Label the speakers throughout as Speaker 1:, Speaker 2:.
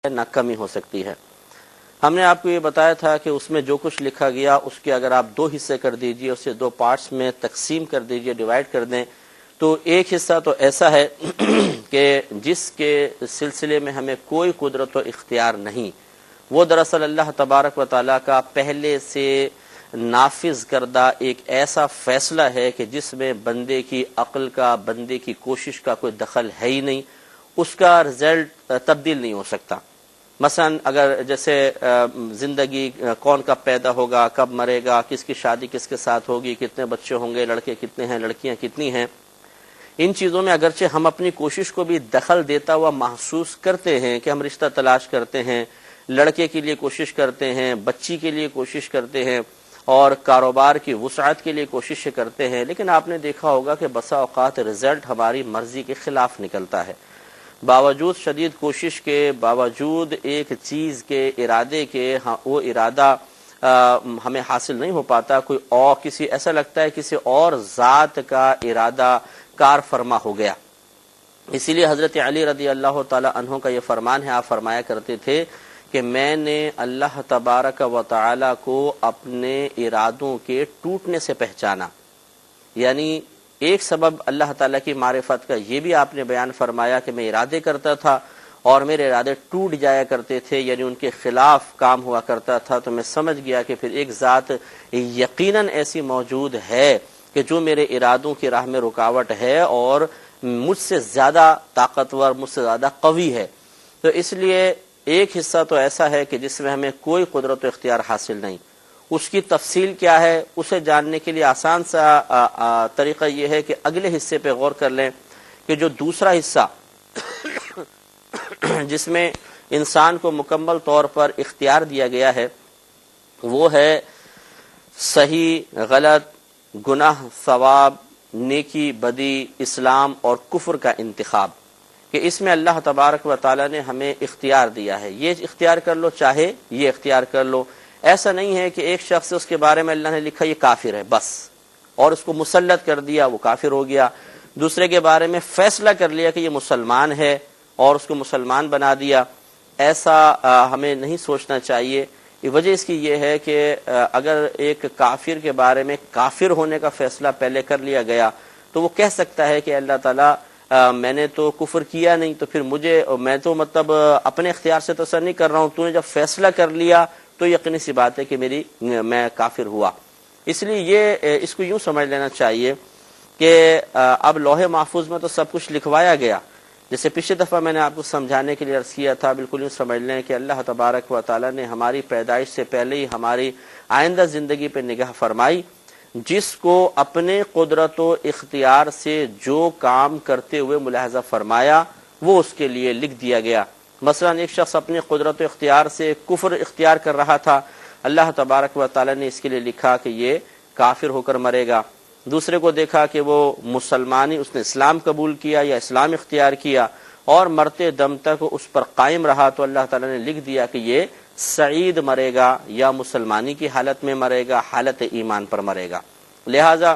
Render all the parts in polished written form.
Speaker 1: نہ کمی ہو سکتی ہے۔ ہم نے آپ کو یہ بتایا تھا کہ اس میں جو کچھ لکھا گیا اس کے اگر آپ دو حصے کر دیجئے، اسے دو پارٹس میں تقسیم کر دیجئے، ڈیوائیڈ کر دیں، تو ایک حصہ تو ایسا ہے کہ جس کے سلسلے میں ہمیں کوئی قدرت و اختیار نہیں، وہ دراصل اللہ تبارک و تعالیٰ کا پہلے سے نافذ کردہ ایک ایسا فیصلہ ہے کہ جس میں بندے کی عقل کا، بندے کی کوشش کا کوئی دخل ہے ہی نہیں، اس کا رزلٹ تبدیل نہیں ہو سکتا۔ مثلا اگر جیسے زندگی کون کب پیدا ہوگا، کب مرے گا، کس کی شادی کس کے ساتھ ہوگی، کتنے بچے ہوں گے، لڑکے کتنے ہیں، لڑکیاں کتنی ہیں، ان چیزوں میں اگرچہ ہم اپنی کوشش کو بھی دخل دیتا ہوا محسوس کرتے ہیں کہ ہم رشتہ تلاش کرتے ہیں، لڑکے کے لیے کوشش کرتے ہیں، بچی کے لیے کوشش کرتے ہیں اور کاروبار کی وسعت کے لیے کوشش کرتے ہیں، لیکن آپ نے دیکھا ہوگا کہ بسا اوقات رزلٹ ہماری مرضی کے خلاف نکلتا ہے۔ باوجود شدید کوشش کے، باوجود ایک چیز کے ارادے کے، وہ ارادہ ہمیں حاصل نہیں ہو پاتا، کوئی اور کسی ایسا لگتا ہے کسی اور ذات کا ارادہ کار فرما ہو گیا۔ اسی لیے حضرت علی رضی اللہ تعالی عنہ کا یہ فرمان ہے، آپ فرمایا کرتے تھے کہ میں نے اللہ تبارک و تعالی کو اپنے ارادوں کے ٹوٹنے سے پہچانا۔ یعنی ایک سبب اللہ تعالیٰ کی معرفت کا یہ بھی آپ نے بیان فرمایا کہ میں ارادے کرتا تھا اور میرے ارادے ٹوٹ جایا کرتے تھے، یعنی ان کے خلاف کام ہوا کرتا تھا، تو میں سمجھ گیا کہ پھر ایک ذات یقیناً ایسی موجود ہے کہ جو میرے ارادوں کی راہ میں رکاوٹ ہے اور مجھ سے زیادہ طاقتور، مجھ سے زیادہ قوی ہے۔ تو اس لیے ایک حصہ تو ایسا ہے کہ جس میں ہمیں کوئی قدرت و اختیار حاصل نہیں، اس کی تفصیل کیا ہے اسے جاننے کے لیے آسان سا طریقہ یہ ہے کہ اگلے حصے پہ غور کر لیں کہ جو دوسرا حصہ جس میں انسان کو مکمل طور پر اختیار دیا گیا ہے وہ ہے صحیح غلط، گناہ ثواب، نیکی بدی، اسلام اور کفر کا انتخاب، کہ اس میں اللہ تبارک و تعالی نے ہمیں اختیار دیا ہے، یہ اختیار کر لو، چاہے یہ اختیار کر لو۔ ایسا نہیں ہے کہ ایک شخص اس کے بارے میں اللہ نے لکھا یہ کافر ہے بس، اور اس کو مسلط کر دیا، وہ کافر ہو گیا۔ دوسرے کے بارے میں فیصلہ کر لیا کہ یہ مسلمان ہے اور اس کو مسلمان بنا دیا۔ ایسا ہمیں نہیں سوچنا چاہیے۔ وجہ اس کی یہ ہے کہ اگر ایک کافر کے بارے میں کافر ہونے کا فیصلہ پہلے کر لیا گیا تو وہ کہہ سکتا ہے کہ اللہ تعالیٰ میں نے تو کفر کیا نہیں، تو پھر میں تو مطلب اپنے اختیار سے تو اثر نہیں کر رہا ہوں، تو نے جب فیصلہ کر لیا تو یقینی سی بات ہے کہ میں کافر ہوا۔ اس لیے اس کو یوں سمجھ لینا چاہیے کہ اب لوح محفوظ میں تو سب کچھ لکھوایا گیا، جیسے پچھلی دفعہ میں نے آپ کو سمجھانے کے لیے عرض کیا تھا، بالکل یوں سمجھ لیں کہ اللہ تبارک و تعالی نے ہماری پیدائش سے پہلے ہی ہماری آئندہ زندگی پہ نگاہ فرمائی، جس کو اپنے قدرت و اختیار سے جو کام کرتے ہوئے ملاحظہ فرمایا وہ اس کے لیے لکھ دیا گیا۔ مثلا ایک شخص اپنے قدرت و اختیار سے کفر اختیار کر رہا تھا، اللہ تبارک و تعالی نے اس کے لیے لکھا کہ یہ کافر ہو کر مرے گا۔ دوسرے کو دیکھا کہ وہ مسلمانی، اس نے اسلام قبول کیا یا اسلام اختیار کیا اور مرتے دم تک اس پر قائم رہا، تو اللہ تعالی نے لکھ دیا کہ یہ سعید مرے گا یا مسلمانی کی حالت میں مرے گا، حالت ایمان پر مرے گا۔ لہذا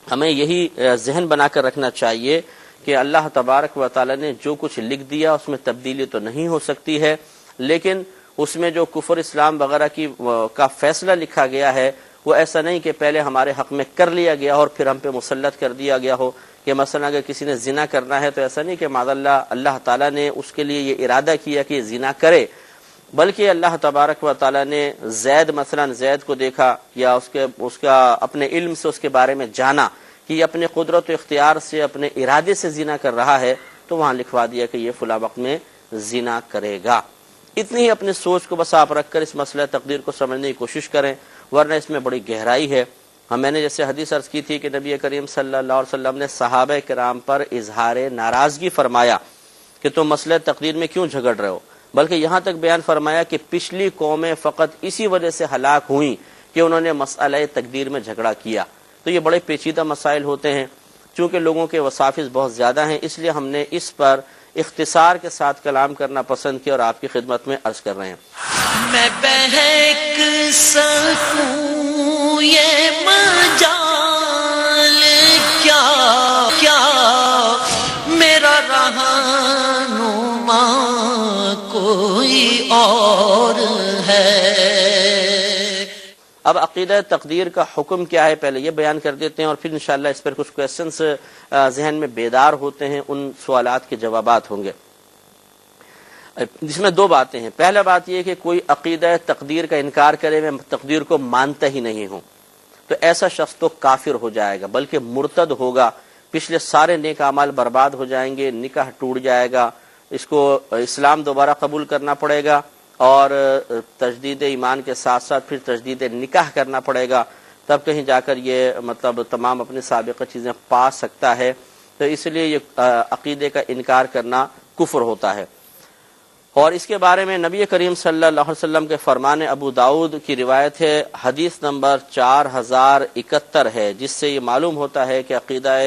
Speaker 1: ہمیں یہی ذہن بنا کر رکھنا چاہیے کہ اللہ تبارک و تعالی نے جو کچھ لکھ دیا اس میں تبدیلی تو نہیں ہو سکتی ہے، لیکن اس میں جو کفر اسلام وغیرہ کا فیصلہ لکھا گیا ہے وہ ایسا نہیں کہ پہلے ہمارے حق میں کر لیا گیا اور پھر ہم پہ مسلط کر دیا گیا ہو، کہ مثلا اگر کسی نے زنا کرنا ہے تو ایسا نہیں کہ معاذ اللہ تعالیٰ نے اس کے لیے یہ ارادہ کیا کہ یہ زنا کرے، بلکہ اللہ تبارک و تعالیٰ نے زید کو دیکھا یا اس کا اپنے علم سے اس کے بارے میں جانا کہ یہ اپنے قدرت و اختیار سے، اپنے ارادے سے زنا کر رہا ہے، تو وہاں لکھوا دیا کہ یہ فلاں وقت میں زنا کرے گا۔ اتنی ہی اپنے سوچ کو بس آپ رکھ کر اس مسئلہ تقدیر کو سمجھنے کی کوشش کریں، ورنہ اس میں بڑی گہرائی ہے۔ میں نے جیسے حدیث عرض کی تھی کہ نبی کریم صلی اللہ علیہ وسلم نے صحابہ کرام پر اظہار ناراضگی فرمایا کہ تم مسئلہ تقدیر میں کیوں جھگڑ رہے ہو، بلکہ یہاں تک بیان فرمایا کہ پچھلی قومیں فقط اسی وجہ سے ہلاک ہوئیں کہ انہوں نے مسئلہ تقدیر میں جھگڑا کیا۔ تو یہ بڑے پیچیدہ مسائل ہوتے ہیں، چونکہ لوگوں کے وسافظ بہت زیادہ ہیں، اس لیے ہم نے اس پر اختصار کے ساتھ کلام کرنا پسند کیا اور آپ کی خدمت میں عرض کر رہے ہیں۔
Speaker 2: میں بہک سکوں یہ مجال کیا میرا رہنما کوئی اور ہے۔
Speaker 1: اب عقیدہ تقدیر کا حکم کیا ہے پہلے یہ بیان کر دیتے ہیں، اور پھر انشاءاللہ اس پر کچھ کویسچنز ذہن میں بیدار ہوتے ہیں، ان سوالات کے جوابات ہوں گے، جس میں دو باتیں ہیں۔ پہلا بات یہ کہ کوئی عقیدہ تقدیر کا انکار کرے، میں تقدیر کو مانتا ہی نہیں ہوں، تو ایسا شخص تو کافر ہو جائے گا، بلکہ مرتد ہوگا، پچھلے سارے نیک اعمال برباد ہو جائیں گے، نکاح ٹوٹ جائے گا، اس کو اسلام دوبارہ قبول کرنا پڑے گا، اور تجدید ایمان کے ساتھ ساتھ پھر تجدید نکاح کرنا پڑے گا، تب کہیں جا کر یہ مطلب تمام اپنی سابقہ چیزیں پا سکتا ہے۔ تو اس لیے یہ عقیدے کا انکار کرنا کفر ہوتا ہے۔ اور اس کے بارے میں نبی کریم صلی اللہ علیہ وسلم کے فرمان ابو داؤد کی روایت ہے، حدیث نمبر 4071 ہے، جس سے یہ معلوم ہوتا ہے کہ عقیدہ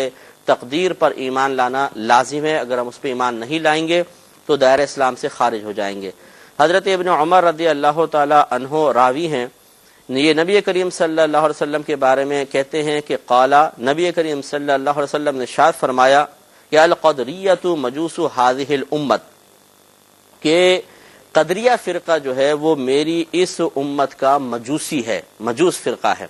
Speaker 1: تقدیر پر ایمان لانا لازم ہے، اگر ہم اس پہ ایمان نہیں لائیں گے تو دائرہ اسلام سے خارج ہو جائیں گے۔ حضرت ابن عمر رضی اللہ تعالی عنہ راوی ہیں، یہ نبی کریم صلی اللہ علیہ وسلم کے بارے میں کہتے ہیں کہ قالا، نبی کریم صلی اللہ علیہ وسلم نے ارشاد فرمایا کہ القدریۃ مجوس هذه الامت، کہ قدریہ فرقہ جو ہے وہ میری اس امت کا مجوسی ہے، مجوس فرقہ ہے۔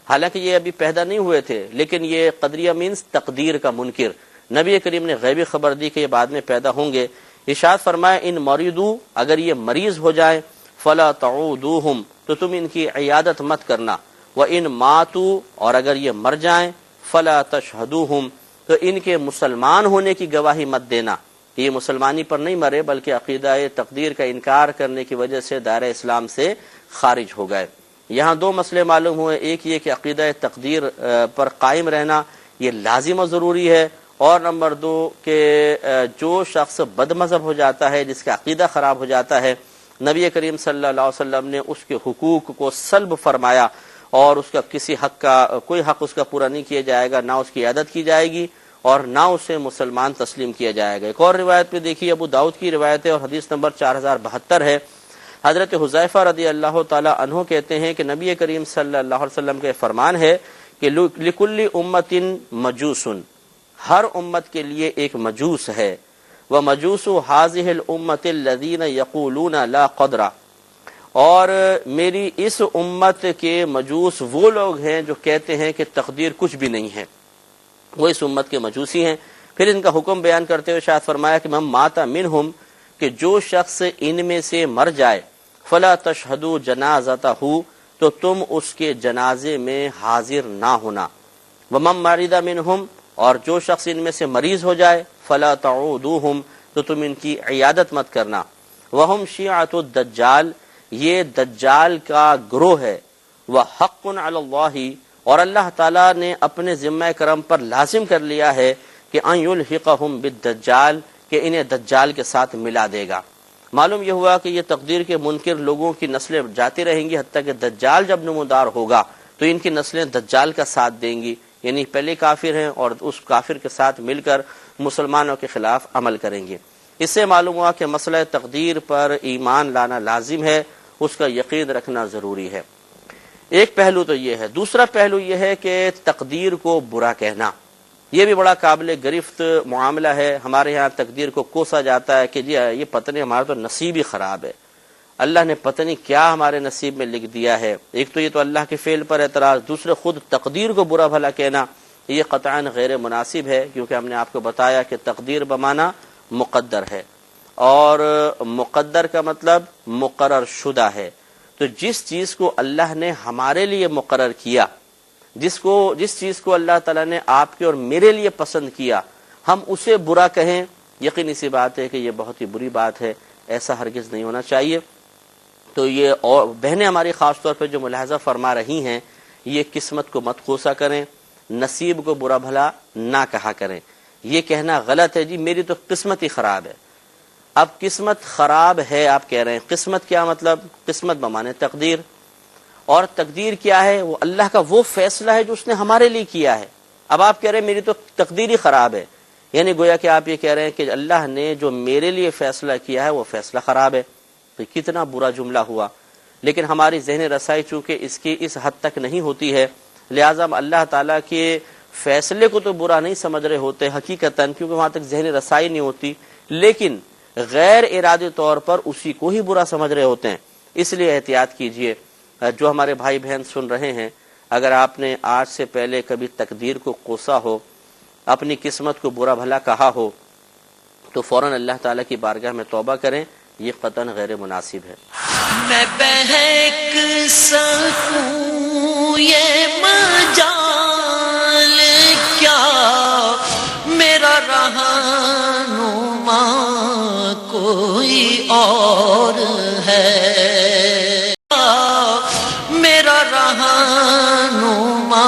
Speaker 1: حالانکہ یہ ابھی پیدا نہیں ہوئے تھے، لیکن یہ قدریہ مینس تقدیر کا منکر، نبی کریم نے غیبی خبر دی کہ یہ بعد میں پیدا ہوں گے۔ ارشاد فرمایا ان مریضو، اگر یہ مریض ہو جائیں، فلا تعودوہم، تو تم ان کی عیادت مت کرنا، وان ماتوا، اور اگر یہ مر جائیں، فلا تشہدوہم، تو ان کے مسلمان ہونے کی گواہی مت دینا، کہ یہ مسلمانی پر نہیں مرے بلکہ عقیدہ تقدیر کا انکار کرنے کی وجہ سے دائرہ اسلام سے خارج ہو گئے۔ یہاں دو مسئلے معلوم ہوئے، ایک یہ کہ عقیدہ تقدیر پر قائم رہنا یہ لازم و ضروری ہے، اور نمبر دو کہ جو شخص بد مذہب ہو جاتا ہے، جس کا عقیدہ خراب ہو جاتا ہے، نبی کریم صلی اللہ علیہ وسلم نے اس کے حقوق کو سلب فرمایا، اور اس کا کسی حق کا کوئی حق اس کا پورا نہیں کیا جائے گا، نہ اس کی عیادت کی جائے گی اور نہ اسے مسلمان تسلیم کیا جائے گا۔ ایک اور روایت پہ دیکھیے، ابو داؤد کی روایت ہے اور حدیث نمبر 4072 ہے، حضرت حذیفہ رضی اللہ تعالی عنہ کہتے ہیں کہ نبی کریم صلی اللہ علیہ وسلم کا فرمان ہے کہ لکل امت مجوس، ہر امت کے لیے ایک مجوس ہے، ومجوس هذه الامت الذين يقولون لا قدر، اور میری اس امت کے مجوس وہ لوگ ہیں جو کہتے ہیں کہ تقدیر کچھ بھی نہیں ہے، وہ اس امت کے مجوسی ہیں۔ پھر ان کا حکم بیان کرتے ہوئے شاید فرمایا کہ من مات منہم، کہ جو شخص ان میں سے مر جائے، فلا تشہدوا جنازتہ، تو تم اس کے جنازے میں حاضر نہ ہونا، ومن مرض منہم، اور جو شخص ان میں سے مریض ہو جائے، فلا تعودوہم، تو تم ان کی عیادت مت کرنا، وہم شیعۃ الدجال، یہ دجال کا گروہ ہے، وحق علی اللہ، اور اللہ تعالیٰ نے اپنے ذمہ کرم پر لازم کر لیا ہے کہ ان یلحقہم بالدجال، کہ انہیں دجال کے ساتھ ملا دے گا۔ معلوم یہ ہوا کہ یہ تقدیر کے منکر لوگوں کی نسلیں جاتی رہیں گی، حتیٰ کہ دجال جب نمودار ہوگا تو ان کی نسلیں دجال کا ساتھ دیں گی، یعنی پہلے کافر ہیں اور اس کافر کے ساتھ مل کر مسلمانوں کے خلاف عمل کریں گے۔ اس سے معلوم ہوا کہ مسئلہ تقدیر پر ایمان لانا لازم ہے، اس کا یقین رکھنا ضروری ہے۔ ایک پہلو تو یہ ہے، دوسرا پہلو یہ ہے کہ تقدیر کو برا کہنا، یہ بھی بڑا قابل گرفت معاملہ ہے۔ ہمارے ہاں تقدیر کو کوسا جاتا ہے کہ جی یہ پتہ نہیں ہمارا تو نصیب ہی خراب ہے، اللہ نے پتہ نہیں کیا ہمارے نصیب میں لکھ دیا ہے۔ ایک تو یہ تو اللہ کے فعل پر اعتراض، دوسرے خود تقدیر کو برا بھلا کہنا، یہ قطعاً غیر مناسب ہے، کیونکہ ہم نے آپ کو بتایا کہ تقدیر بمانا مقدر ہے، اور مقدر کا مطلب مقرر شدہ ہے۔ تو جس چیز کو اللہ نے ہمارے لیے مقرر کیا، جس چیز کو اللہ تعالیٰ نے آپ کے اور میرے لیے پسند کیا، ہم اسے برا کہیں، یقینی سی بات ہے کہ یہ بہت ہی بری بات ہے، ایسا ہرگز نہیں ہونا چاہیے۔ تو یہ اور بہنیں ہماری خاص طور پہ جو ملاحظہ فرما رہی ہیں، یہ قسمت کو مت کوسا کریں، نصیب کو برا بھلا نہ کہا کریں، یہ کہنا غلط ہے جی میری تو قسمت ہی خراب ہے۔ اب قسمت خراب ہے آپ کہہ رہے ہیں، قسمت کیا مطلب؟ قسمت بمانے تقدیر، اور تقدیر کیا ہے؟ وہ اللہ کا وہ فیصلہ ہے جو اس نے ہمارے لیے کیا ہے۔ اب آپ کہہ رہے ہیں میری تو تقدیر ہی خراب ہے، یعنی گویا کہ آپ یہ کہہ رہے ہیں کہ اللہ نے جو میرے لیے فیصلہ کیا ہے وہ فیصلہ خراب ہے، تو کتنا برا جملہ ہوا۔ لیکن ہماری ذہن رسائی چونکہ اس کی اس حد تک نہیں ہوتی ہے، لہٰذا ہم اللہ تعالیٰ کے فیصلے کو تو برا نہیں سمجھ رہے ہوتے حقیقتاً، کیونکہ وہاں تک ذہن رسائی نہیں ہوتی، لیکن غیر ارادی طور پر اسی کو ہی برا سمجھ رہے ہوتے ہیں. اس لیے احتیاط کیجئے. جو ہمارے بھائی بہن سن رہے ہیں، اگر آپ نے آج سے پہلے کبھی تقدیر کو کوسا ہو، اپنی قسمت کو برا بھلا کہا ہو، تو فوراً اللہ تعالیٰ کی بارگاہ میں توبہ کریں. یہ قطعاً غیر مناسب ہے.
Speaker 2: میں بہک سکوں یہ مجال کیا، میرا رہنما کوئی اور ہے، میرا رہنما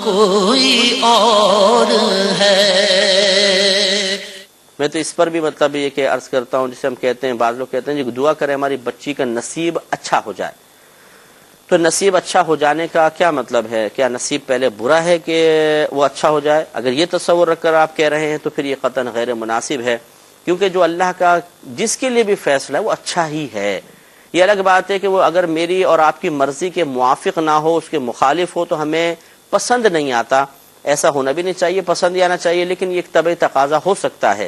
Speaker 2: کوئی اور ہے.
Speaker 1: میں تو اس پر بھی مطلب یہ کہ عرض کرتا ہوں، جسے ہم کہتے ہیں، بعض لوگ کہتے ہیں جی دعا کریں ہماری بچی کا نصیب اچھا ہو جائے. تو نصیب اچھا ہو جانے کا کیا مطلب ہے؟ کیا نصیب پہلے برا ہے کہ وہ اچھا ہو جائے؟ اگر یہ تصور رکھ کر آپ کہہ رہے ہیں تو پھر یہ قطعاً غیر مناسب ہے، کیونکہ جو اللہ کا جس کے لیے بھی فیصلہ ہے وہ اچھا ہی ہے. یہ الگ بات ہے کہ وہ اگر میری اور آپ کی مرضی کے موافق نہ ہو، اس کے مخالف ہو تو ہمیں پسند نہیں آتا. ایسا ہونا بھی نہیں چاہیے، پسند ہی آنا چاہیے، لیکن یہ ایک طبعی تقاضا ہو سکتا ہے.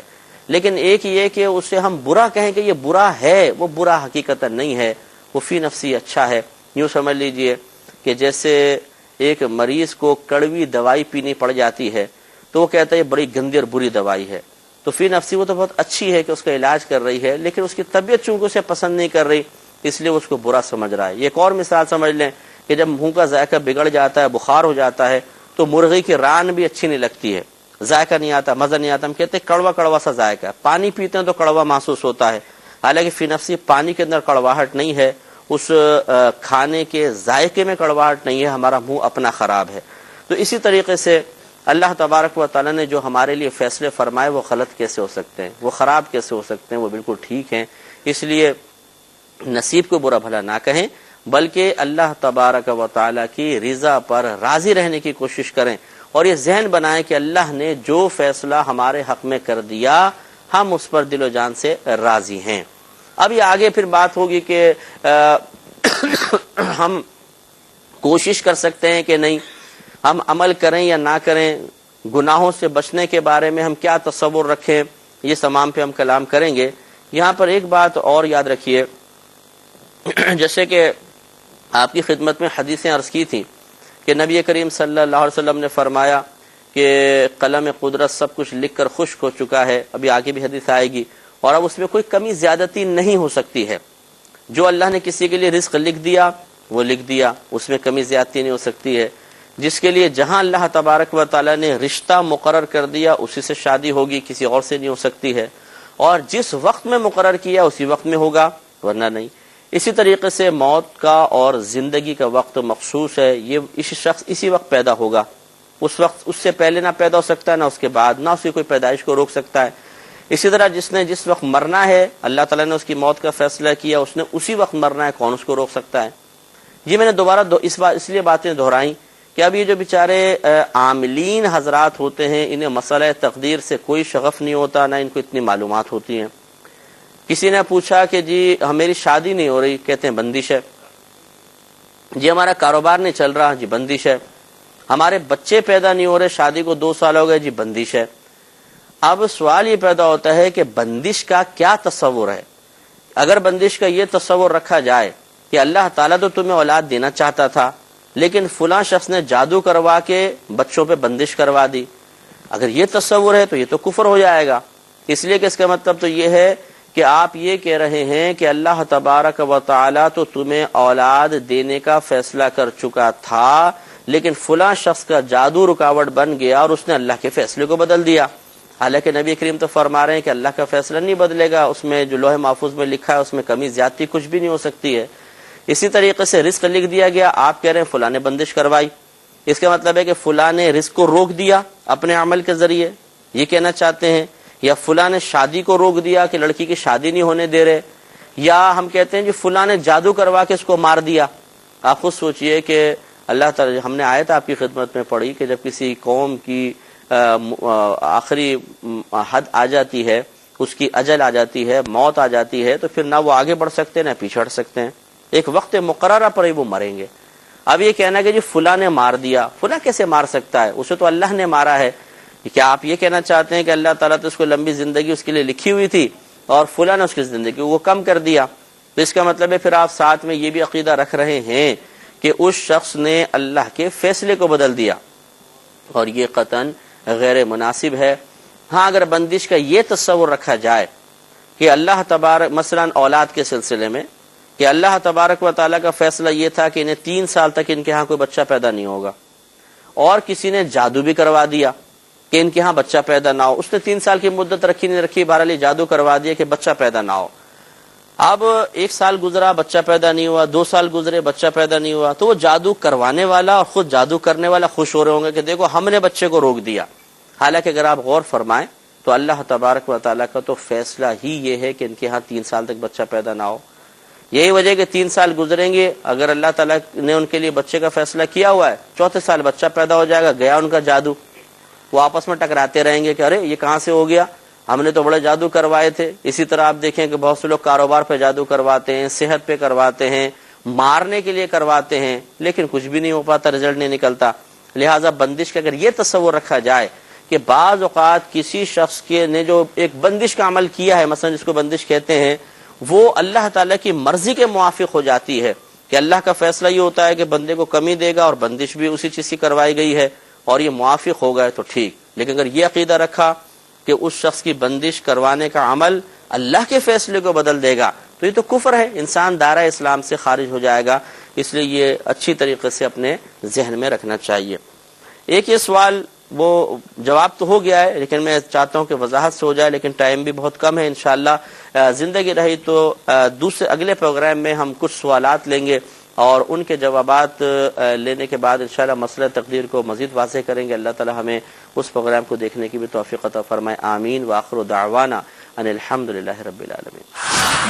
Speaker 1: لیکن ایک یہ کہ اسے ہم برا کہیں کہ یہ برا ہے، وہ برا حقیقتا نہیں ہے، وہ فی نفسی اچھا ہے. یوں سمجھ لیجئے کہ جیسے ایک مریض کو کڑوی دوائی پینی پڑ جاتی ہے تو وہ کہتا ہے یہ بڑی گندی اور بری دوائی ہے. تو فی نفسی وہ تو بہت اچھی ہے کہ اس کا علاج کر رہی ہے، لیکن اس کی طبیعت چونکہ اسے پسند نہیں کر رہی، اس لیے اس کو برا سمجھ رہا ہے. یہ ایک اور مثال سمجھ لیں کہ جب منہ کا ذائقہ بگڑ جاتا ہے، بخار ہو جاتا ہے، تو مرغی کی ران بھی اچھی نہیں لگتی ہے، ذائقہ نہیں آتا، مزہ نہیں آتا. ہم کہتے ہیں کڑوا کڑوا سا ذائقہ ہے. پانی پیتے ہیں تو کڑوا محسوس ہوتا ہے، حالانکہ فی نفسی پانی کے اندر کڑواہٹ نہیں ہے، اس کھانے کے ذائقے میں کڑواہٹ نہیں ہے، ہمارا منہ اپنا خراب ہے. تو اسی طریقے سے اللہ تبارک و تعالیٰ نے جو ہمارے لیے فیصلے فرمائے وہ غلط کیسے ہو سکتے ہیں، وہ خراب کیسے ہو سکتے ہیں؟ وہ بالکل ٹھیک ہیں. اس لیے نصیب کو برا بھلا نہ کہیں، بلکہ اللہ تبارک و تعالیٰ کی رضا پر راضی رہنے کی کوشش کریں، اور یہ ذہن بنائیں کہ اللہ نے جو فیصلہ ہمارے حق میں کر دیا ہم اس پر دل و جان سے راضی ہیں. اب یہ آگے پھر بات ہوگی کہ ہم کوشش کر سکتے ہیں کہ نہیں، ہم عمل کریں یا نہ کریں، گناہوں سے بچنے کے بارے میں ہم کیا تصور رکھیں، یہ تمام پہ ہم کلام کریں گے. یہاں پر ایک بات اور یاد رکھیے، جیسے کہ آپ کی خدمت میں حدیثیں عرض کی تھیں کہ نبی کریم صلی اللہ علیہ وسلم نے فرمایا کہ قلم قدرت سب کچھ لکھ کر خشک ہو چکا ہے. ابھی آگے بھی حدیث آئے گی، اور اب اس میں کوئی کمی زیادتی نہیں ہو سکتی ہے. جو اللہ نے کسی کے لیے رزق لکھ دیا وہ لکھ دیا، اس میں کمی زیادتی نہیں ہو سکتی ہے. جس کے لیے جہاں اللہ تبارک و تعالیٰ نے رشتہ مقرر کر دیا اسی سے شادی ہوگی، کسی اور سے نہیں ہو سکتی ہے، اور جس وقت میں مقرر کیا اسی وقت میں ہوگا، ورنہ نہیں. اسی طریقے سے موت کا اور زندگی کا وقت مخصوص ہے، یہ اسی شخص اسی وقت پیدا ہوگا، اس وقت اس سے پہلے نہ پیدا ہو سکتا ہے، نہ اس کے بعد، نہ اس کی کوئی پیدائش کو روک سکتا ہے. اسی طرح جس نے جس وقت مرنا ہے اللہ تعالیٰ نے اس کی موت کا فیصلہ کیا، اس نے اسی وقت مرنا ہے، کون اس کو روک سکتا ہے؟ جی میں نے دوبارہ اس لیے باتیں دہرائیں کہ اب یہ جو بیچارے عاملین حضرات ہوتے ہیں انہیں مسئلہ تقدیر سے کوئی شغف نہیں ہوتا، نہ ان کو اتنی معلومات ہوتی ہیں. کسی نے پوچھا کہ جی میری شادی نہیں ہو رہی، کہتے ہیں بندش ہے. جی ہمارا کاروبار نہیں چل رہا، جی بندش ہے. ہمارے بچے پیدا نہیں ہو رہے، شادی کو 2 سال ہو گئے، جی بندش ہے. اب سوال یہ پیدا ہوتا ہے کہ بندش کا کیا تصور ہے؟ اگر بندش کا یہ تصور رکھا جائے کہ اللہ تعالیٰ تو تمہیں اولاد دینا چاہتا تھا لیکن فلاں شخص نے جادو کروا کے بچوں پہ بندش کروا دی، اگر یہ تصور ہے تو یہ تو کفر ہو جائے گا. اس لیے کہ اس کا مطلب تو یہ ہے کہ آپ یہ کہہ رہے ہیں کہ اللہ تبارک و تعالیٰ تو تمہیں اولاد دینے کا فیصلہ کر چکا تھا لیکن فلاں شخص کا جادو رکاوٹ بن گیا اور اس نے اللہ کے فیصلے کو بدل دیا. حالانکہ نبی کریم تو فرما رہے ہیں کہ اللہ کا فیصلہ نہیں بدلے گا، اس میں جو لوح محفوظ میں لکھا ہے اس میں کمی زیادتی کچھ بھی نہیں ہو سکتی ہے. اسی طریقے سے رزق لکھ دیا گیا، آپ کہہ رہے ہیں فلاں نے بندش کروائی، اس کا مطلب ہے کہ فلاں نے رزق کو روک دیا اپنے عمل کے ذریعے، یہ کہنا چاہتے ہیں. یا فلاں نے شادی کو روک دیا کہ لڑکی کی شادی نہیں ہونے دے رہے، یا ہم کہتے ہیں جی فلاں نے جادو کروا کے اس کو مار دیا. آپ خود سوچئے کہ اللہ تعالی، ہم نے آیت آپ کی خدمت میں پڑھی کہ جب کسی قوم کی آخری حد آ جاتی ہے، اس کی اجل آ جاتی ہے، موت آ جاتی ہے، تو پھر نہ وہ آگے بڑھ سکتے نہ پیچھے ہٹ سکتے ہیں، ایک وقت مقررہ پر ہی وہ مریں گے. اب یہ کہنا کہ جی فلاں نے مار دیا، فلاں کیسے مار سکتا ہے، اسے تو اللہ نے مارا ہے. کیا آپ یہ کہنا چاہتے ہیں کہ اللہ تعالیٰ تو اس کو لمبی زندگی اس کے لیے لکھی ہوئی تھی اور فلاں نے اس کی زندگی کو کم کر دیا، تو اس کا مطلب ہے پھر آپ ساتھ میں یہ بھی عقیدہ رکھ رہے ہیں کہ اس شخص نے اللہ کے فیصلے کو بدل دیا، اور یہ قطعاً غیر مناسب ہے۔ ہاں اگر بندش کا یہ تصور رکھا جائے کہ اللہ تبارک مثلا اولاد کے سلسلے میں کہ اللہ تبارک و تعالیٰ کا فیصلہ یہ تھا کہ انہیں 3 سال تک ان کے ہاں کوئی بچہ پیدا نہیں ہوگا، اور کسی نے جادو بھی کروا دیا کہ ان کے ہاں بچہ پیدا نہ ہو، اس نے 3 سال کی مدت رکھی نہیں رکھی، بہرحال جادو کروا دیا کہ بچہ پیدا نہ ہو۔ اب 1 سال گزرا بچہ پیدا نہیں ہوا، 2 سال گزرے بچہ پیدا نہیں ہوا، تو وہ جادو کروانے والا اور خود جادو کرنے والا خوش ہو رہے ہوں گے کہ دیکھو ہم نے بچے کو روک دیا۔ حالانکہ اگر آپ غور فرمائیں تو اللہ تبارک و تعالیٰ کا تو فیصلہ ہی یہ ہے کہ ان کے ہاں 3 سال تک بچہ پیدا نہ ہو۔ یہی وجہ کہ 3 سال گزریں گے، اگر اللہ تعالیٰ نے ان کے لیے بچے کا فیصلہ کیا ہوا ہے، 4تھے سال بچہ پیدا ہو جائے گا، گیا ان کا جادو۔ وہ آپس میں ٹکراتے رہیں گے کہ ارے یہ کہاں سے ہو گیا، ہم نے تو بڑے جادو کروائے تھے۔ اسی طرح آپ دیکھیں کہ بہت سے لوگ کاروبار پہ جادو کرواتے ہیں، صحت پہ کرواتے ہیں، مارنے کے لیے کرواتے ہیں، لیکن کچھ بھی نہیں ہو پاتا، رزلٹ نہیں نکلتا۔ لہٰذا بندش کا اگر یہ تصور رکھا جائے کہ بعض اوقات کسی شخص کے نے جو ایک بندش کا عمل کیا ہے، مثلا جس کو بندش کہتے ہیں، وہ اللہ تعالیٰ کی مرضی کے موافق ہو جاتی ہے کہ اللہ کا فیصلہ یہ ہوتا ہے کہ بندے کو کمی دے گا اور بندش بھی اسی چیز کی کروائی گئی ہے اور یہ موافق ہو گئے تو ٹھیک۔ لیکن اگر یہ عقیدہ رکھا کہ اس شخص کی بندش کروانے کا عمل اللہ کے فیصلے کو بدل دے گا تو یہ تو کفر ہے، انسان دائرہ اسلام سے خارج ہو جائے گا۔ اس لیے یہ اچھی طریقے سے اپنے ذہن میں رکھنا چاہیے۔ ایک یہ سوال وہ جواب تو ہو گیا ہے، لیکن میں چاہتا ہوں کہ وضاحت سے ہو جائے، لیکن ٹائم بھی بہت کم ہے۔ انشاءاللہ زندگی رہی تو دوسرے اگلے پروگرام میں ہم کچھ سوالات لیں گے اور ان کے جوابات لینے کے بعد انشاءاللہ مسئلہ تقدیر کو مزید واضح کریں گے۔ اللہ تعالی ہمیں اس پروگرام کو دیکھنے کی بھی توفیق عطا فرمائے۔ آمین۔ وآخر دعوانا ان الحمدللہ رب العالمین۔